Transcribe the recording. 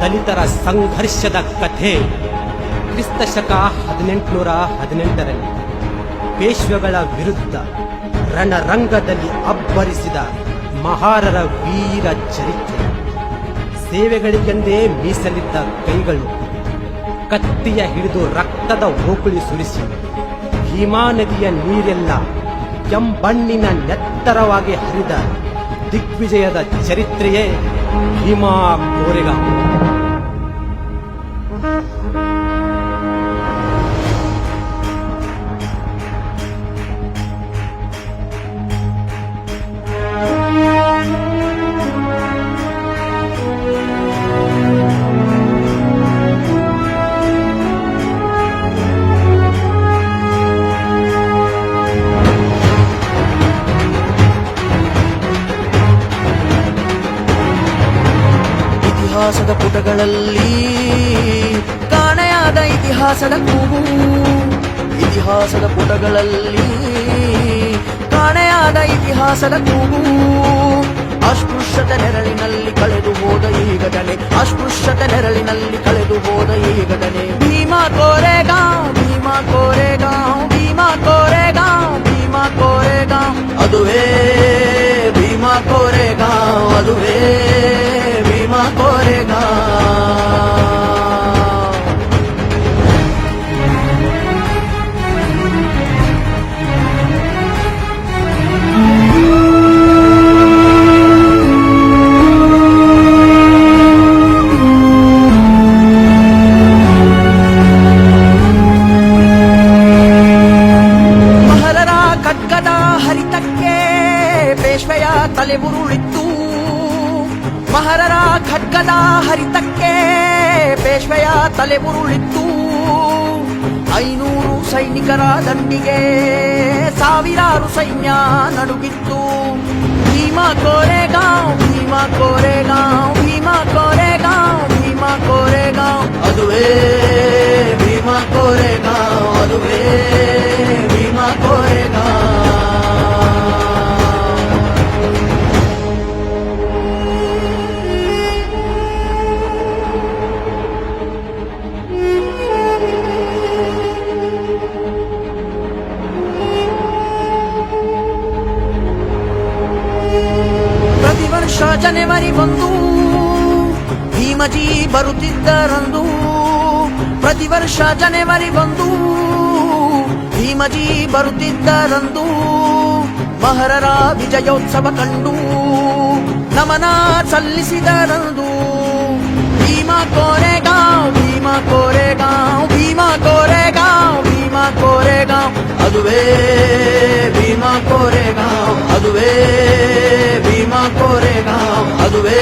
ದಲಿತರ ಸಂಘರ್ಷದ ಕಥೆ. ಕ್ರಿಸ್ತಶಕ 1818ರಲ್ಲಿ ಪೇಶ್ವೆಗಳ ವಿರುದ್ಧ ರಣರಂಗದಲ್ಲಿ ಅಬ್ಬರಿಸಿದ ಮಹಾರರ ವೀರ ಚರಿತ್ರೆ. ಸೇವೆಗಳಿಗೆಂದೇ ಮೀಸಲಿದ್ದ ಕೈಗಳು ಕತ್ತಿಯ ಹಿಡಿದು ರಕ್ತದ ಓಕುಳಿ ಸುರಿಸಿ ಭೀಮಾ ನದಿಯ ನೀರೆಲ್ಲ ಕೆಂಬಣ್ಣಿನ ನೆತ್ತರವಾಗಿ ಹರಿದ ದಿಗ್ವಿಜಯದ ಚರಿತ್ರೆಯೇ ಭೀಮಾ ಕೋರೆಗಾಂವ್. ಇತಿಹಾಸದ ಪುಟಗಳಲ್ಲಿ ಕಾಣೆಯಾದ ಇತಿಹಾಸದ ಕೂಗು. ಇತಿಹಾಸದ ಪುಟಗಳಲ್ಲಿ ಕಾಣೆಯಾದ ಇತಿಹಾಸದ ಕೂಗು. ಅಸ್ಪೃಶ್ಯತೆ ನೆರಳಿನಲ್ಲಿ ಕಳೆದು ಹೋದ ಈ ಘಟನೆ. ಅಸ್ಪೃಶ್ಯತೆ ನೆರಳಿನಲ್ಲಿ ಕಳೆದು ಹೋದ ಈ ಘಟನೆ. ಭೀಮಾ ಕೋರೆಗಾಂವ್, ಭೀಮಾ ಕೋರೆಗಾಂವ್, ಭೀಮಾ ಕೋರೆಗಾಂವ್, ಭೀಮಾ ಕೋರೆಗಾಂವ್. ಅದುವೇ ಭೀಮಾ ಕೋರೆಗಾಂವ್, ಅದುವೇ ಭೀಮಾ ಕೋರೆಗಾಂವ್. ಮಹರರ ಖಡ್ಗದ ಹರಿತಕ್ಕೆ ಪೇಶ್ವೆಯ ತಲೆ ಉರುಳಿತ್ತು. ಮಹರರ ಖಡ್ಗದ ಹರಿತಕ್ಕೆ ಪೇಶ್ವೆಯ ತಲೆ ಉರುಳಿತ್ತು. 500 ಸೈನಿಕರ ದಂಡಿಗೆ ಸಾವಿರಾರು ಸೈನ್ಯ ನಡುಗಿತ್ತು. ಭೀಮಾ ಕೋರೆಗಾಂವ್, ಭೀಮಾ ಕೋರೆಗಾಂವ್, ಭೀಮಾ ಕೋರೆಗಾಂವ್, ಭೀಮಾ ಕೋರೆಗಾಂವ್. ಅದುವೇ ಭೀಮಾ ಕೋರೆಗಾಂವ್, ಅದುವೇ ಭೀಮಾ ಕೋರೆಗಾಂವ್. ಪ್ರತಿ ವರ್ಷ ಜನವರಿ 1 ಭೀಮಜಿ ಬರುತ್ತಿದ್ದರಂದು. ಪ್ರತಿ ವರ್ಷ ಜನವರಿ 1 ಭೀಮಜಿ ಬರುತ್ತಿದ್ದರಂದು. ಮಹರರ ವಿಜಯೋತ್ಸವ ಕಂಡು ನಮನ ಸಲ್ಲಿಸಿದರಂದು. ಭೀಮಾ ಕೋರೆಗಾಂವ್, ಭೀಮಾ ಕೋರೆಗಾಂವ್, ಭೀಮಾ ಕೋರೆಗಾಂವ್, ಭೀಮಾ ಕೋರೆಗಾಂವ್. ಅದುವೇ ಭೀಮಾ ಕೋರೆಗಾಂವ್, ಅದುವೇ ಭೀಮಾ ಕೋರೆಗಾಂವ್, ಅದುವೇ